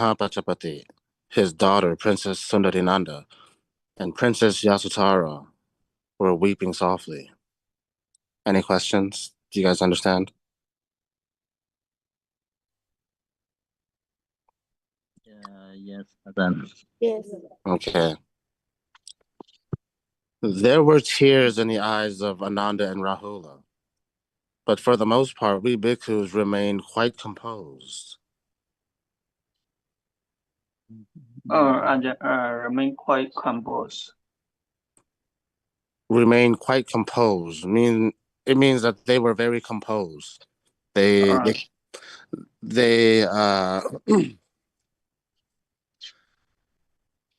Mahapachapati, his daughter, Princess Sundarinanda, and Princess Yasutara were weeping softly. Any questions? Do you guys understand? Yes, then. Yes. Okay. There were tears in the eyes of Ananda and Rahula, but for the most part, we bhikkhus remained quite composed. Remain quite composed. Remained quite composed. It means that they were very composed. They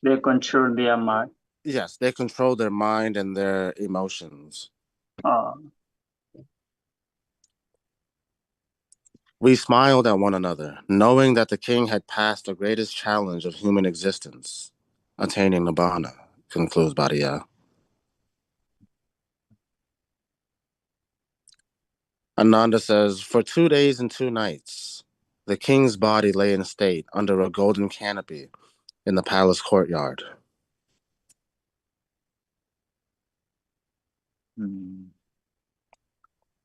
They control their mind. yes, they control their mind and their emotions. We smiled at one another, knowing that the king had passed the greatest challenge of human existence, attaining Nibbana, concludes Bhattacharya. Ananda says, for 2 days and 2 nights, the king's body lay in state under a golden canopy in the palace courtyard.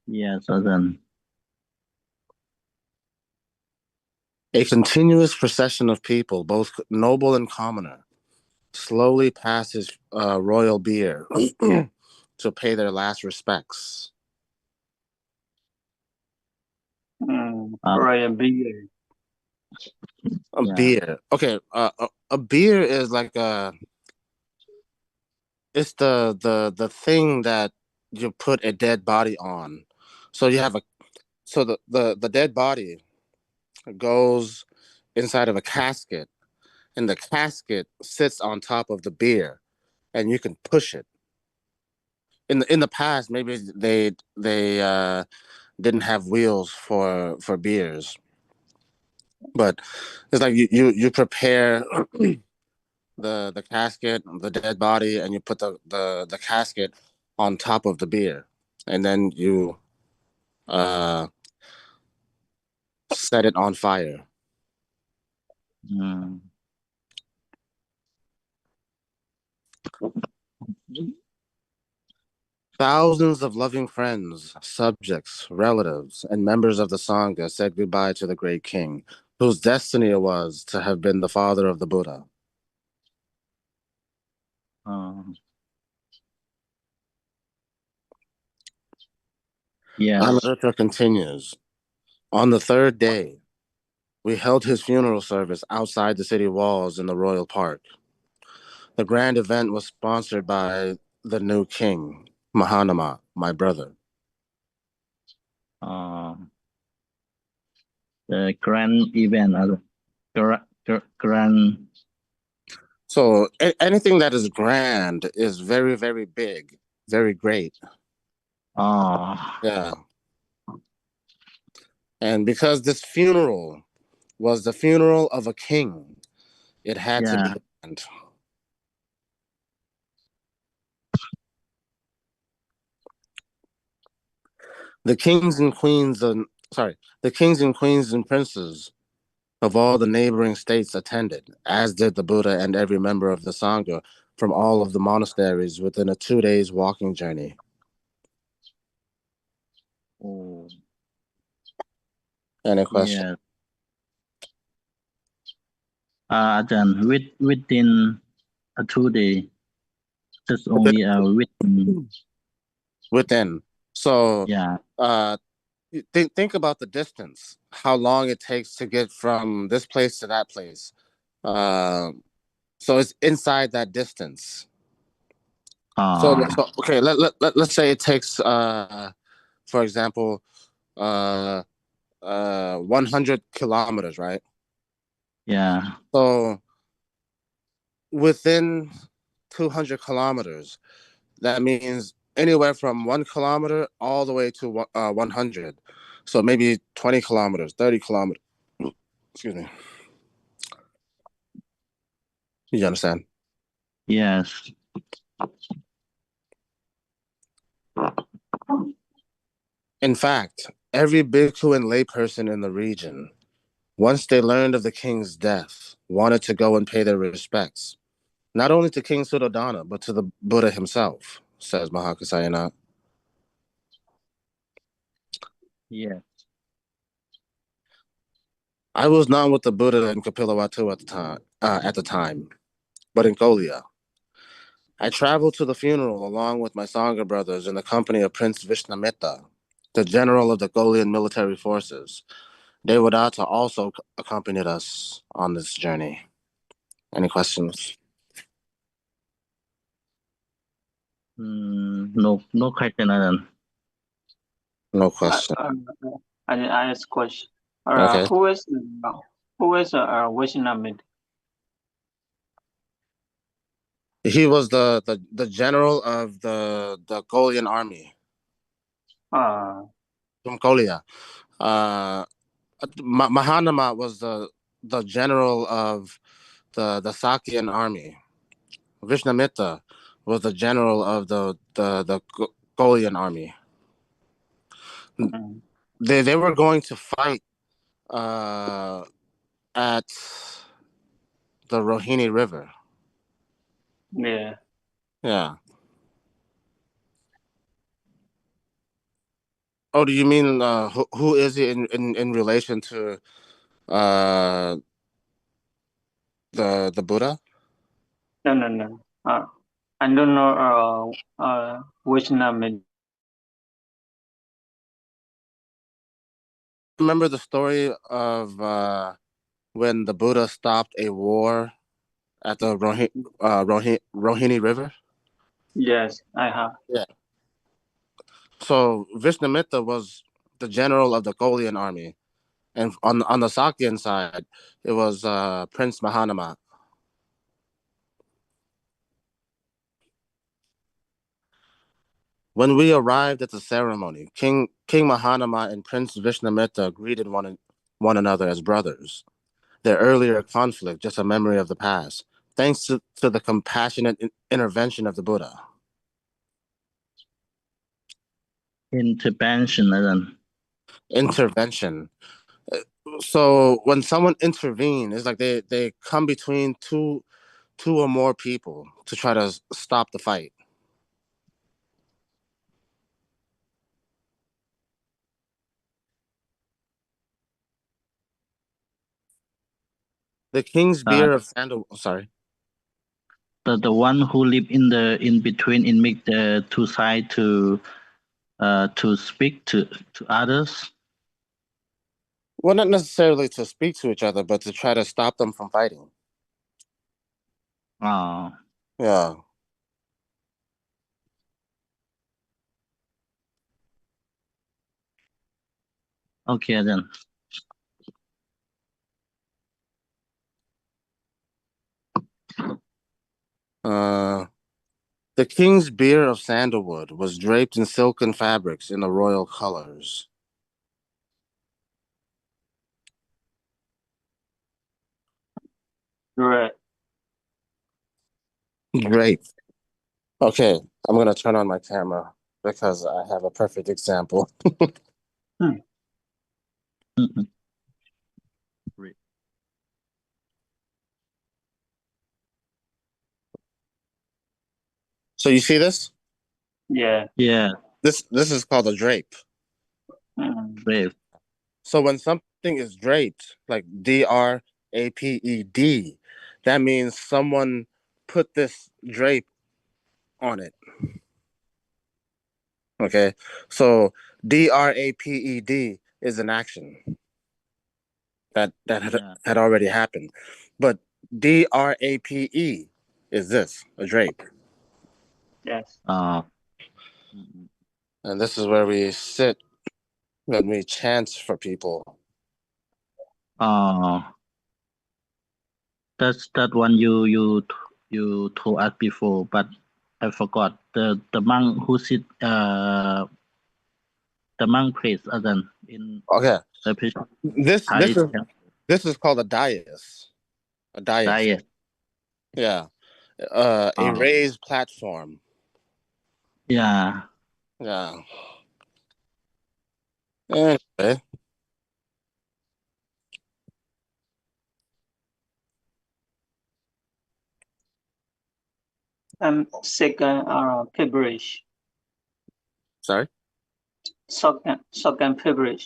Yes, then. A continuous procession of people, both noble and commoner, slowly passes royal bier to pay their last respects. Royal beer. Beer. Okay, a beer is like it's the thing that you put a dead body on. So you have the dead body goes inside of a casket, and the casket sits on top of the beer, and you can push it. In the past, maybe they didn't have wheels for beers, but it's like you prepare the casket, the dead body, and you put the casket on top of the beer, and then you set it on fire. Thousands of loving friends, subjects, relatives, and members of the Sangha said goodbye to the great king, whose destiny it was to have been the father of the Buddha. Anuruddha continues. On the 3rd day, we held his funeral service outside the city walls in the royal park. The grand event was sponsored by the new king, Mahanama, my brother. The grand event, grand. So anything that is grand is very, very big, very great. Yeah. And because this funeral was the funeral of a king, it had to be grand. The kings and queens and princes of all the neighboring states attended, as did the Buddha and every member of the Sangha from all of the monasteries within a 2 days walking journey. Any question? Then within a 2 day, just only within. So think about the distance, how long it takes to get from this place to that place. So it's inside that distance. So okay, let's say it takes for example 100 kilometers, right? So within 200 kilometers, that means anywhere from 1 kilometer all the way to 100. So maybe 20 kilometers, 30 kilometers. Excuse me. You understand? Yes. In fact, every bhikkhu and layperson in the region Once they learned of the king's death, wanted to go and pay their respects, not only to King Suddhodana, but to the Buddha himself, says Mahakasayana. Yes. I was not with the Buddha in Kapilavatthu at the time, but in Kolia. I traveled to the funeral along with my Sangha brothers in the company of Prince Vishnamita, the general of the Golian military forces. Devadatta also accompanied us on this journey. Any questions? No question, Ajahn. No question. I ask question. Okay. Who is Vishnamit? He was the general of the Golian army from Kolia. Mahanama was the general of the Sakyan army. Vishnamita was the general of the Golian army. They were going to fight at the Rohini River. Yeah. Yeah. Oh, do you mean who is he in relation to the Buddha? No. I don't know Vishnamit. Remember the story of when the Buddha stopped a war at the Rohini River? Yes, I have. Yeah. So Vishnamita was the general of the Golian army, and on the Sakyan side, it was Prince Mahanama. When we arrived at the ceremony, King Mahanama and Prince Vishnamita greeted one another as brothers. Their earlier conflict, just a memory of the past, thanks to the compassionate intervention of the Buddha. Intervention, Ajahn. Intervention. So when someone intervenes, it's like they come between two or more people to try to stop the fight. The king's beer of sandalwood. Sorry. The one who live in between in make the two sides to speak to others. Well, not necessarily to speak to each other, but to try to stop them from fighting. Oh. Yeah. Okay, then. The king's bier of sandalwood was draped in silken fabrics in the royal colors. Right. Draped. Okay, I'm going to turn on my camera because I have a perfect example. So you see this? Yeah. Yeah. This is called a drape. Drape. So when something is draped, like DRAPED, that means someone put this drape on it. Okay, so DRAPED is an action that had already happened, but DRAPE is this, a drape. Yes. And this is where we sit when we chant for people. That's that one you told us before, but I forgot the monk who sit the monk prays Ajahn in Okay, the this is called a dais. A dais. Yeah, a raised platform. Yeah. Yeah. Anyway, Second, fabric. Sorry? Second fabric.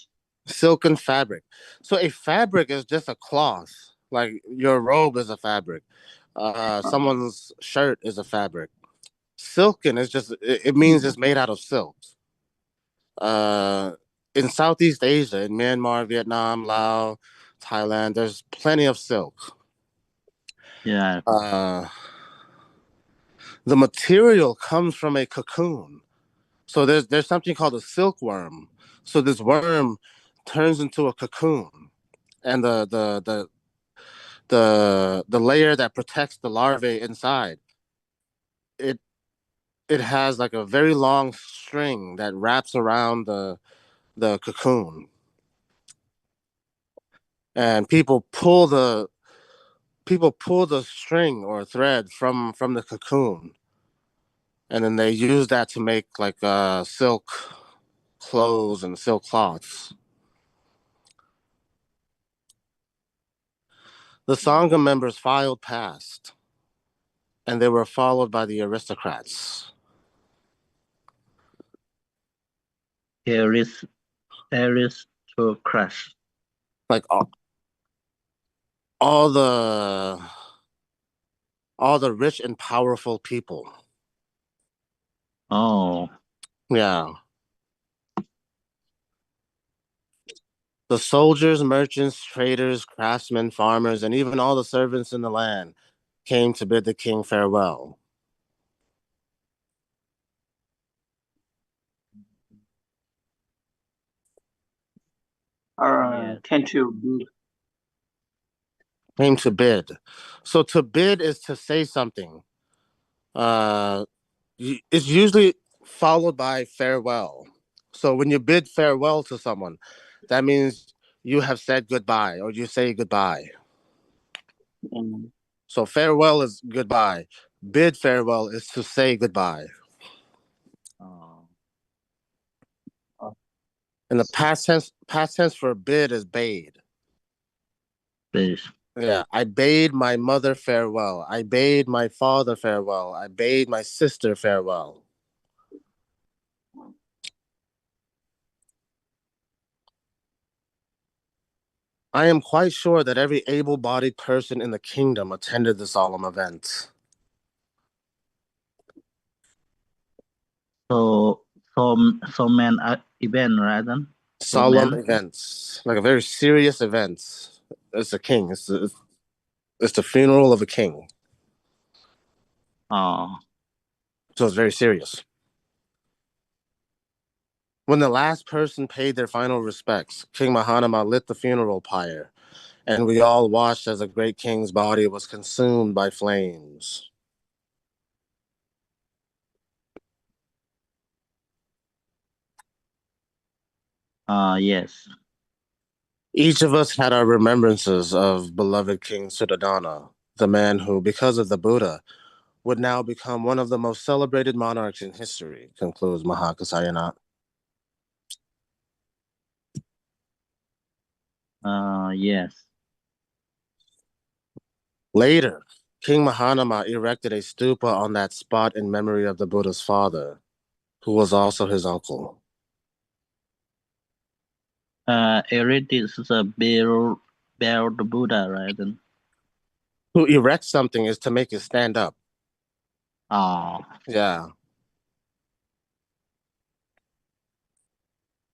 Silken fabric. So a fabric is just a cloth. Like your robe is a fabric. Someone's shirt is a fabric. Silken is just, it means it's made out of silk. In Southeast Asia, in Myanmar, Vietnam, Laos, Thailand, there's plenty of silk. Yeah. The material comes from a cocoon. So there's something called a silkworm. So this worm turns into a cocoon, and the layer that protects the larvae inside, it has like a very long string that wraps around the cocoon, and people pull the string or thread from the cocoon, and then they use that to make like silk clothes and silk cloths. The Sangha members filed past, and they were followed by the aristocrats. Aristocrats. Like all the rich and powerful people. Oh. Yeah. The soldiers, merchants, traders, craftsmen, farmers, and even all the servants in the land came to bid the king farewell. Came to bid. Came to bid. So to bid is to say something. It's usually followed by farewell. So when you bid farewell to someone, that means you have said goodbye or you say goodbye. So farewell is goodbye. Bid farewell is to say goodbye. And the past tense for bid is bade. Yeah, I bade my mother farewell. I bade my father farewell. I bade my sister farewell. I am quite sure that every able-bodied person in the kingdom attended the solemn event. So man event, right? Then? Solemn events, like a very serious event. It's a king. It's the funeral of a king. Oh. So it's very serious. When the last person paid their final respects, King Mahanama lit the funeral pyre, and we all watched as the great king's body was consumed by flames. Yes. Each of us had our remembrances of beloved King Suddhodana, the man who, because of the Buddha, would now become one of the most celebrated monarchs in history, concludes Mahakasayana. Yes. Later, King Mahanama erected a stupa on that spot in memory of the Buddha's father, who was also his uncle. Erect is a build the Buddha, right? Then? To erect something is to make it stand up. Oh. Yeah.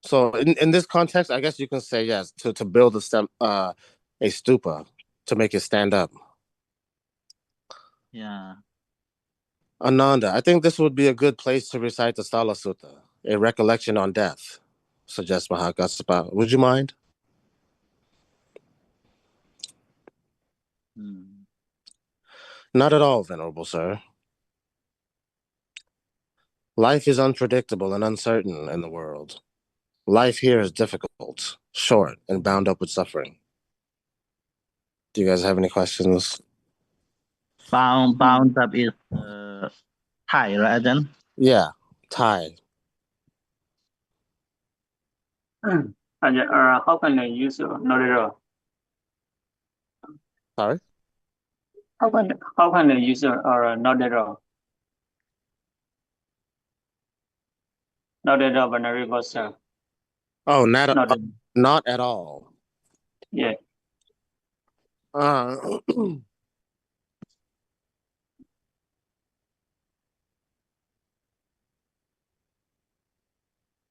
So in this context, I guess you can say yes, to build a stupa, to make it stand up. Yeah. Ananda, I think this would be a good place to recite the Sala Sutta, a recollection on death, suggests Mahakassapa. Would you mind? Not at all, Venerable Sir. Life is unpredictable and uncertain in the world. Life here is difficult, short, and bound up with suffering. Do you guys have any questions? Bound up is Thai, right? Then? Yeah, Thai. How can I use not at all? Sorry? How can I use not at all? Not at all, Venerable Sir. Oh, Not at, not at all. yeah.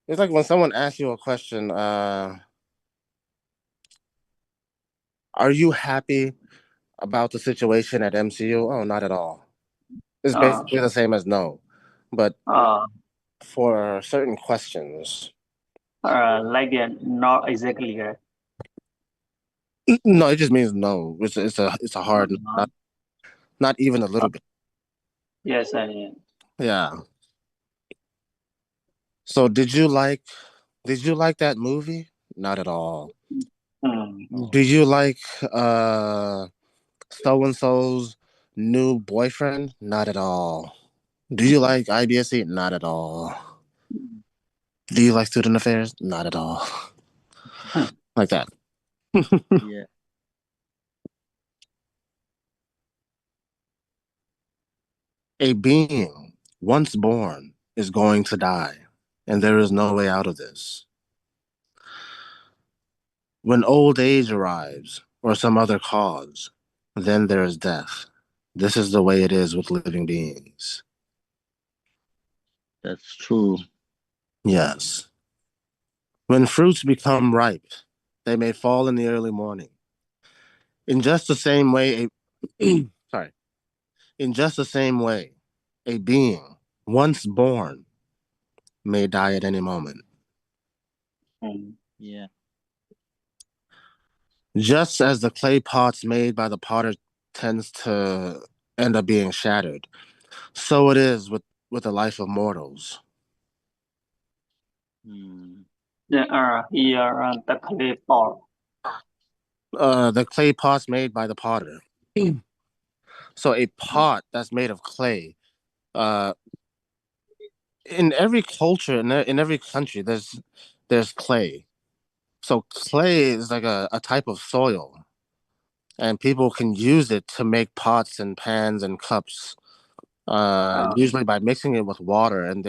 It's like when someone asks you a question, are you happy about the situation at MCU? Oh, not at all. It's basically the same as no. But for certain questions, like not exactly right. no, it just means no. It's a hard not even a little bit. Yes, I am. Yeah. So did you like that movie? Not at all. Do you like so and so's new boyfriend? Not at all. Do you like IBSC? Not at all. Do you like student affairs? Not at all. Like that. Yeah. A being once born is going to die, and there is no way out of this. When old age arrives, or some other cause, then there is death. This is the way it is with living beings. That's true. Yes. When fruits become ripe, they may fall in the early morning. In just the same way, in just the same way, a being once born may die at any moment. Yeah. Just as the clay pots made by the potter tends to end up being shattered, so it is with the life of mortals. There are here the clay pot. The clay pots made by the potter. So a pot that's made of clay. In every culture, in every country, there's clay. So clay is like a type of soil, and people can use it to make pots and pans and cups. Usually by mixing it with water, and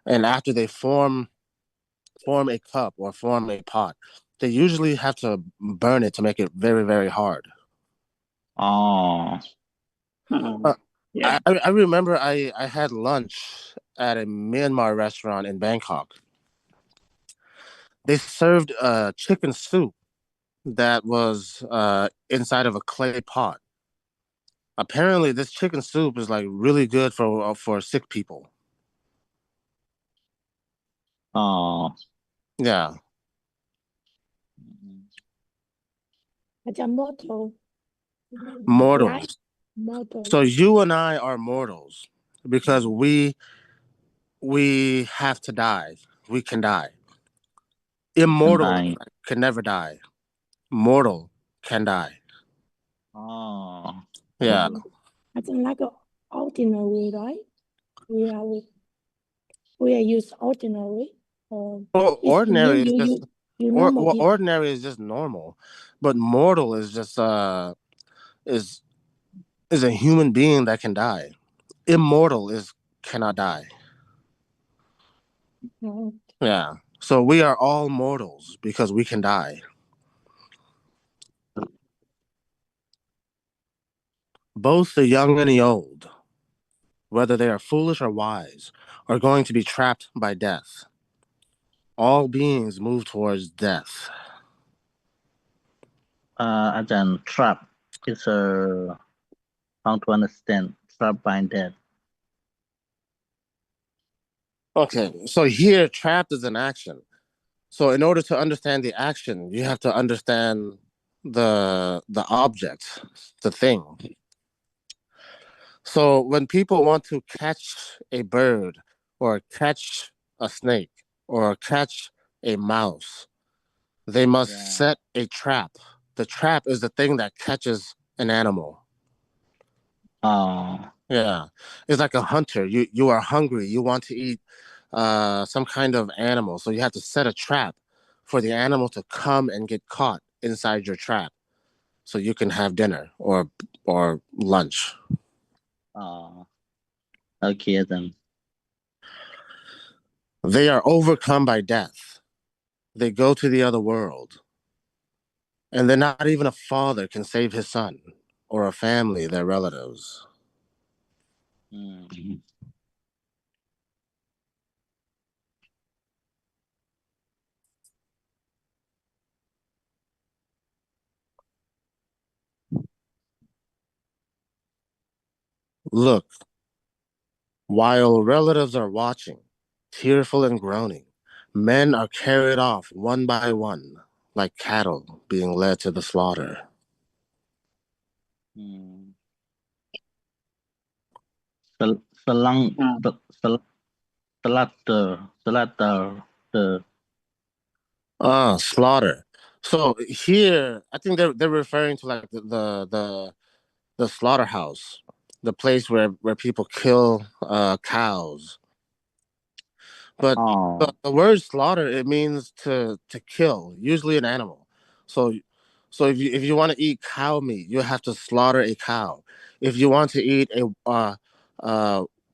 and after they form a cup or form a pot, they usually have to burn it to make it very, very hard. Oh. Yeah. I remember I had lunch at a Myanmar restaurant in Bangkok. They served chicken soup that was inside of a clay pot. Apparently, this chicken soup is like really good for sick people. Oh. Yeah. Mortals. So you and I are mortals because we have to die. We can die. Immortal can never die. Mortal can die. Oh. Yeah. I don't like ordinary, right? We are used ordinary. Well, ordinary is just ordinary is just normal, but mortal is just is a human being that can die. Immortal cannot die. Yeah. So we are all mortals because we can die. Both the young and the old, whether they are foolish or wise, are going to be trapped by death. All beings move towards death. Ajahn, trap is how to understand trap by death. Okay, so here trapped is an action. So in order to understand the action, you have to understand the object, the thing. So when people want to catch a bird or catch a snake or catch a mouse, they must set a trap. The trap is the thing that catches an animal. Oh. Yeah. It's like a hunter. You are hungry. You want to eat some kind of animal. So you have to set a trap for the animal to come and get caught inside your trap so you can have dinner or lunch. Oh. Okay then. They are overcome by death. They go to the other world. And then not even a father can save his son, or a family, their relatives. Look, while relatives are watching, tearful and groaning, men are carried off one by one, like cattle being led to the slaughter. Slaughter. So here, I think they're referring to like the slaughterhouse, the place where people kill cows. But the word slaughter, it means to kill, usually an animal. So if you want to eat cow meat, you have to slaughter a cow. If you want to eat a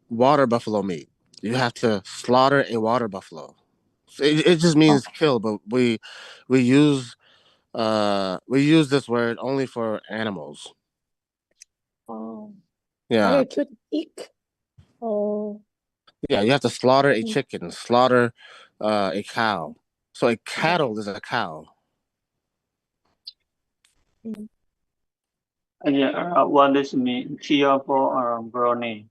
water buffalo meat, you have to slaughter a water buffalo. So it just means kill, but we use this word only for animals. Yeah. Yeah, you have to slaughter a chicken, slaughter a cow. So a cattle is a cow. What does it mean? Tearful or groaning?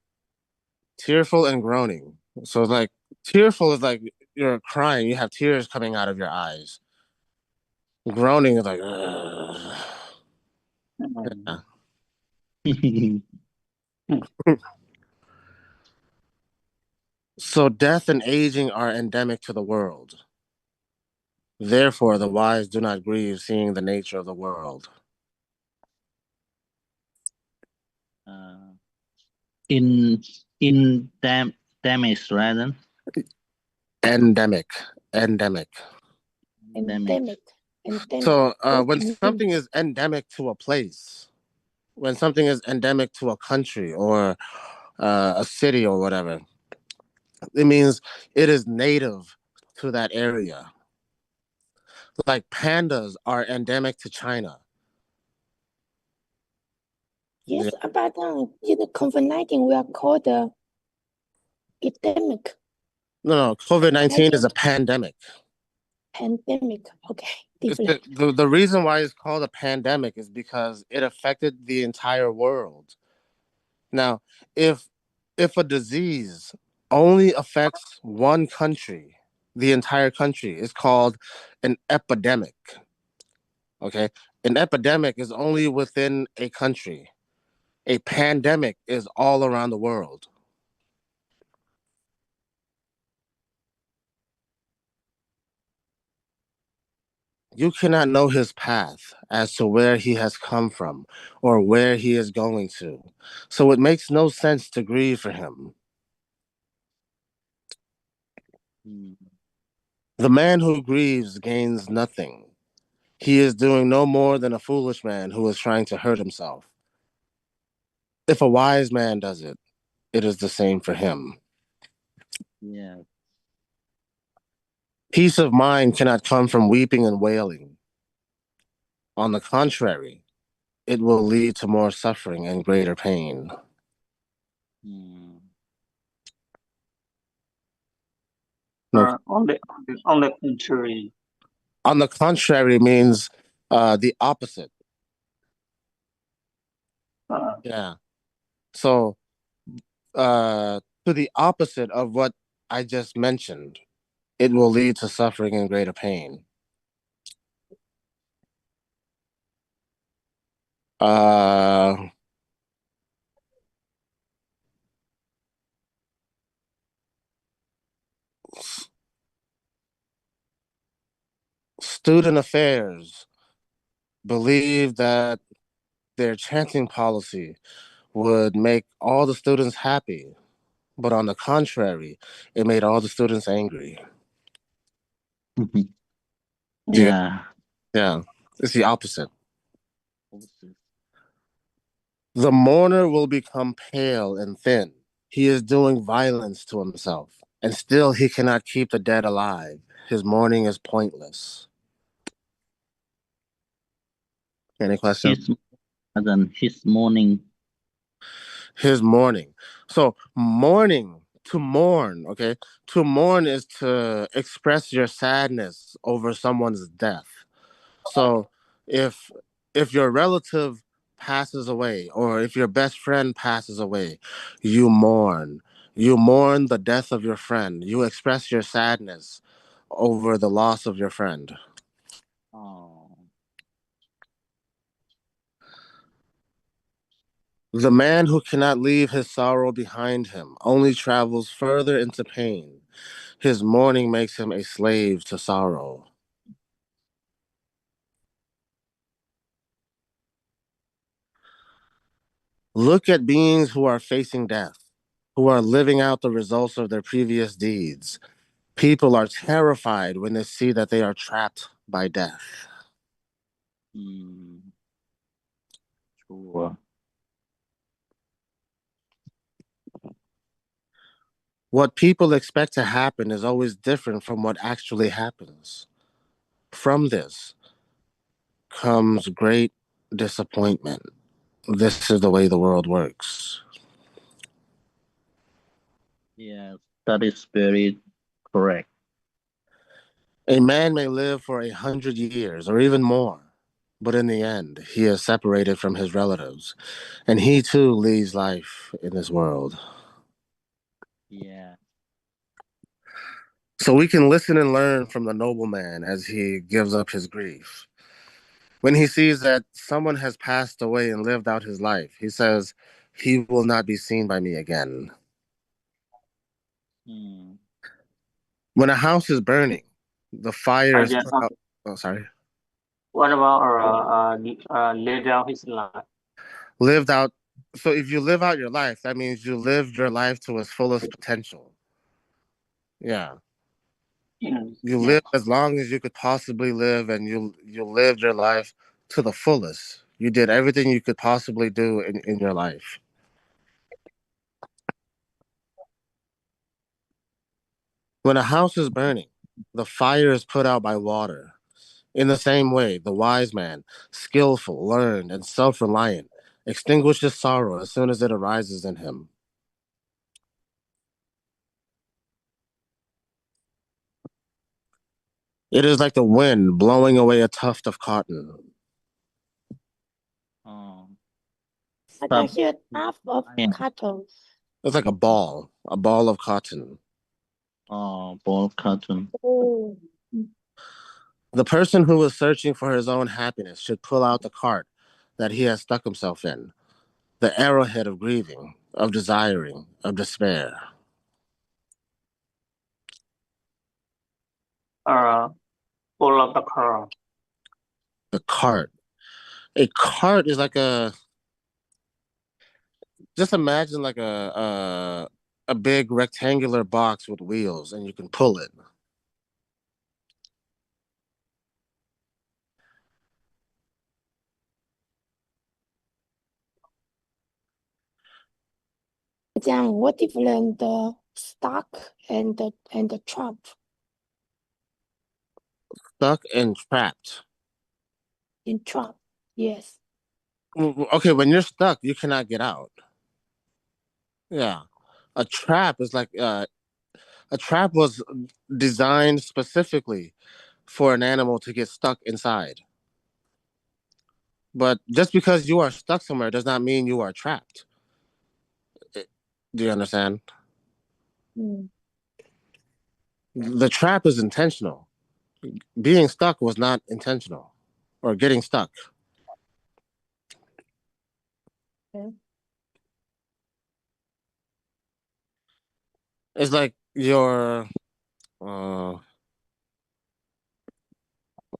Tearful and groaning. So like tearful is like you're crying, you have tears coming out of your eyes. Groaning is like So death and aging are endemic to the world. Therefore, the wise do not grieve, seeing the nature of the world. Damage, right? Endemic. So when something is endemic to a place, when something is endemic to a country or a city or whatever, it means it is native to that area. Like pandas are endemic to China. Yes, but COVID-19 we are called epidemic. No, COVID-19 is a pandemic. Pandemic, okay. The reason why it's called a pandemic is because it affected the entire world. Now, if a disease only affects one country, the entire country, is called an epidemic. Okay? An epidemic is only within a country. A pandemic is all around the world. You cannot know his path as to where he has come from or where he is going to. So it makes no sense to grieve for him. The man who grieves gains nothing. He is doing no more than a foolish man who is trying to hurt himself. If a wise man does it, it is the same for him. Yeah. Peace of mind cannot come from weeping and wailing. On the contrary, it will lead to more suffering and greater pain. No. On the contrary. On the contrary means the opposite. Yeah. So to the opposite of what I just mentioned, it will lead to suffering and greater pain. Student affairs believe that their chanting policy would make all the students happy, but on the contrary, it made all the students angry. Yeah. Yeah, it's the opposite. The mourner will become pale and thin. He is doing violence to himself and still he cannot keep the dead alive. His mourning is pointless. Any questions? His mourning. His mourning. So mourning, to mourn, okay? To mourn is to express your sadness over someone's death. So if your relative passes away, or if your best friend passes away, you mourn. You mourn the death of your friend. You express your sadness over the loss of your friend. Oh. The man who cannot leave his sorrow behind him only travels further into pain. His mourning makes him a slave to sorrow. Look at beings who are facing death, who are living out the results of their previous deeds. People are terrified when they see that they are trapped by death. Sure. What people expect to happen is always different from what actually happens. From this comes great disappointment. This is the way the world works. Yes, that is very correct. A man may live for 100 years or even more, but in the end, he is separated from his relatives, and he too leaves life in this world. Yeah. So we can listen and learn from the nobleman as he gives up his grief. When he sees that someone has passed away and lived out his life, he says, "He will not be seen by me again." When a house is burning, the fire is put out. Oh, sorry. What about lay down his life? Lived out. So if you live out your life, that means you lived your life to its fullest potential. Yeah. You lived as long as you could possibly live, and you lived your life to the fullest. You did everything you could possibly do in your life. When a house is burning, the fire is put out by water. In the same way, the wise man, skillful, learned, and self-reliant, extinguishes sorrow as soon as it arises in him. It is like the wind blowing away a tuft of cotton. Like a half of cotton. It's like a ball of cotton. Ball of cotton. Oh. The person who is searching for his own happiness should pull out the cart that he has stuck himself in, the arrowhead of grieving, of desiring, of despair. Pull up the car. The cart. A cart is like just imagine like a big rectangular box with wheels, and you can pull it. Then what different the stock and the trap? Stuck and trapped. In trap, yes. Okay, when you're stuck, you cannot get out. Yeah. A trap is like a trap was designed specifically for an animal to get stuck inside. But just because you are stuck somewhere does not mean you are trapped. Do you understand? The trap is intentional. Being stuck was not intentional, or getting stuck. Okay. It's like your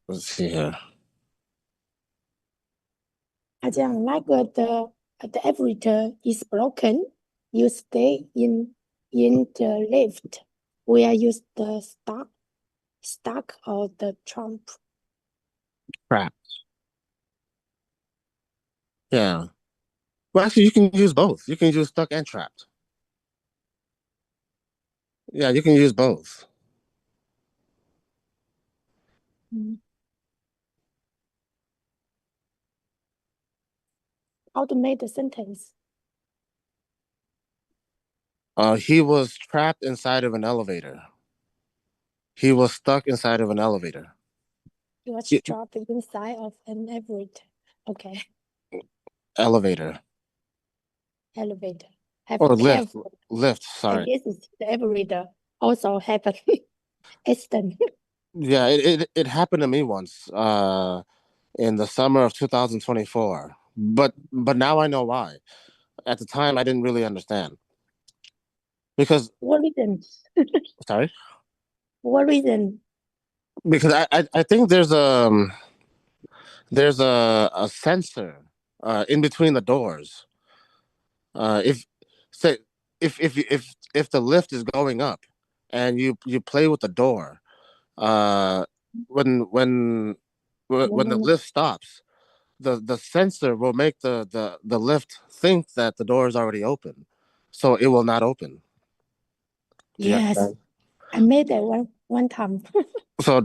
let's see here. Like the elevator is broken, you stay in the lift where you the stuck or the trap. Trapped. Yeah. Well, actually, you can use both. You can use stuck and trapped. Yeah, you can use both. How to make the sentence? He was trapped inside of an elevator. He was stuck inside of an elevator. He was trapped inside of an elevator. Okay. Elevator. Elevator. Have Or lift. careful. Lift, sorry. I guess it's the elevator also have an accident. Yeah, it happened to me once in the summer of 2024. But now I know why. At the time, I didn't really understand. Because... What reason? Sorry? What reason? Because I think there's a sensor in between the doors. If say if the lift is going up and you play with the door, when the lift stops, the sensor will make the lift think that the door is already open, so it will not open. Yes, I made that one time. So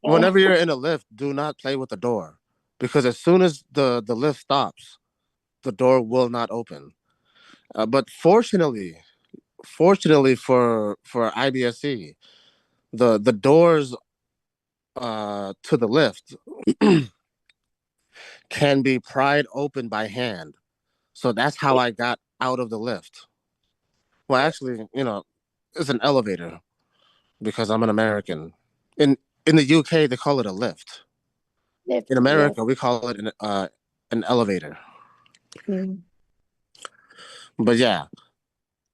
whenever you're in a lift, do not play with the door, because as soon as the lift stops, the door will not open. But fortunately for IBSC, the doors to the lift can be pried open by hand. So that's how I got out of the lift. Well, actually, it's an elevator because I'm an American. In the UK, they call it a lift. Lift, In America, yes. we call it an elevator. Mm. But yeah,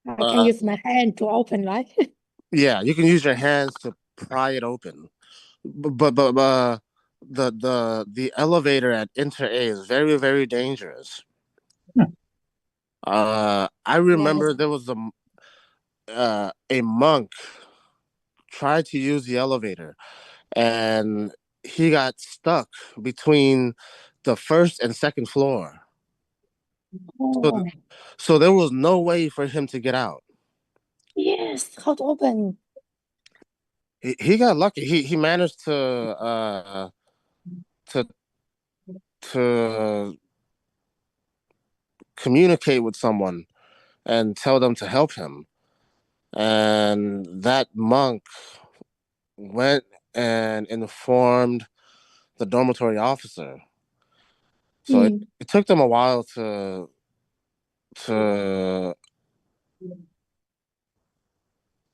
I can use my hand to open, right? yeah, you can use your hands to pry it open. But the elevator at Inter A is very, very dangerous. I remember Yes. there was a monk tried to use the elevator, and he got stuck between the first and second floor. Oh, So there was no way for him to get out. yes. How to open? He got lucky. He managed to to communicate with someone and tell them to help him. And that monk went and informed the dormitory officer. So it took them a while to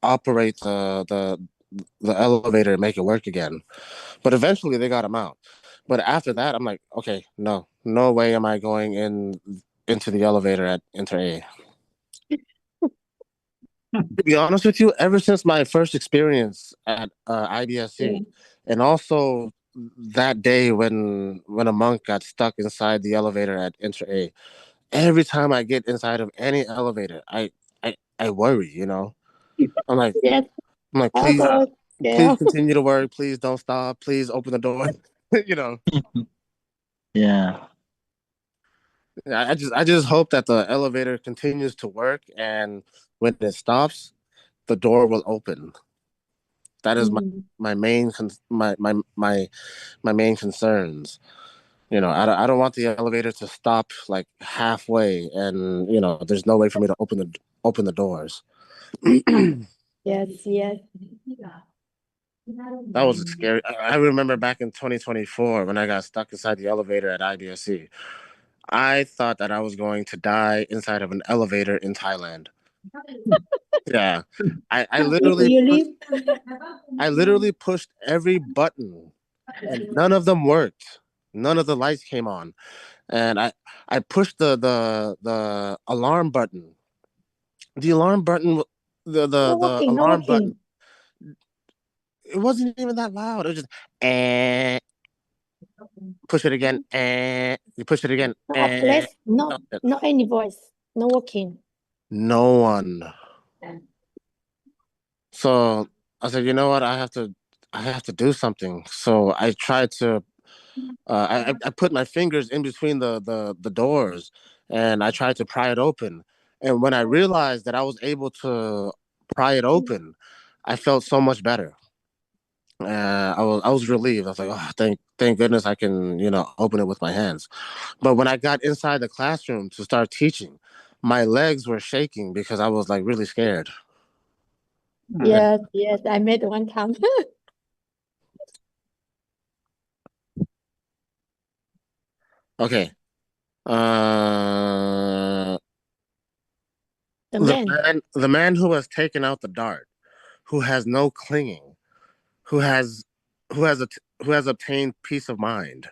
operate the elevator and make it work again. But eventually they got him out. But after that, I'm like, okay, no way am I going into the elevator at Inter A. To be honest with you, ever since my first experience at IBSC, and also that day when a monk got stuck inside the elevator at Inter A, every time I get inside of any elevator, I worry, I'm like, Yes. please, Also, please continue to work. Please don't stop. Please open the door. Yeah. I just hope that the elevator continues to work, and when it stops, the door will open. That is my main my main concerns. I don't want the elevator to stop like halfway, and there's no way for me to open the doors. yes, yes. That was scary. I remember back in 2024 when I got stuck inside the elevator at IBSC. I thought that I was going to die inside of an elevator in Thailand. Yeah, I literally pushed every button, and none of them worked. None of the lights came on, and I pushed the alarm button. The alarm button, the alarm button. It wasn't even that loud. It was just push it again, you push it again. No any voice, no working. No one. So I said, you know what? I have to do something. So I tried to. I put my fingers in between the doors, and I tried to pry it open. And when I realized that I was able to pry it open, I felt so much better. I was relieved. I was like, oh, thank goodness I can, open it with my hands. But when I got inside the classroom to start teaching, my legs were shaking because I was like really scared. Yes, yes, I made one time. Okay. The man who has taken out the dart, who has no clinging, who has obtained peace of mind,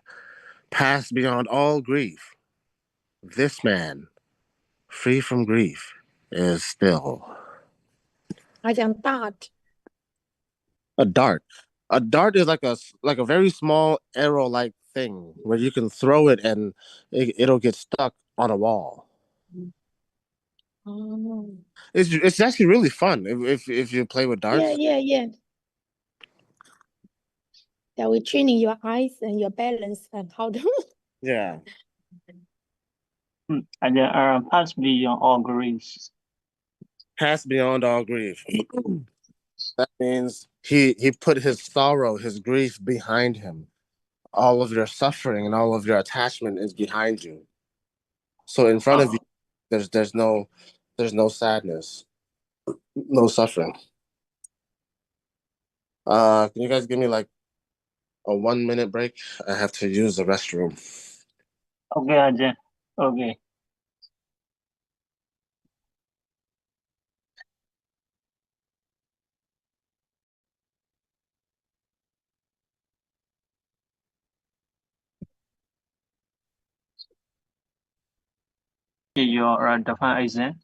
passed beyond all grief. This man, free from grief, is still 他讲 dart. a dart. A dart is like a very small arrow-like thing where you can throw it and it'll get stuck on a wall. Oh. It's actually really fun if you play with darts. Yeah. That will training your eyes and your balance and how to. Yeah. And pass beyond all griefs. Pass beyond all grief. That means he put his sorrow, his grief behind him. All of your suffering and all of your attachment is behind you. So in front of you, there's no sadness, no suffering. Can you guys give me like a 1 minute break? I have to use the restroom. Okay, Ajahn. Okay. Your DHAMMA exam.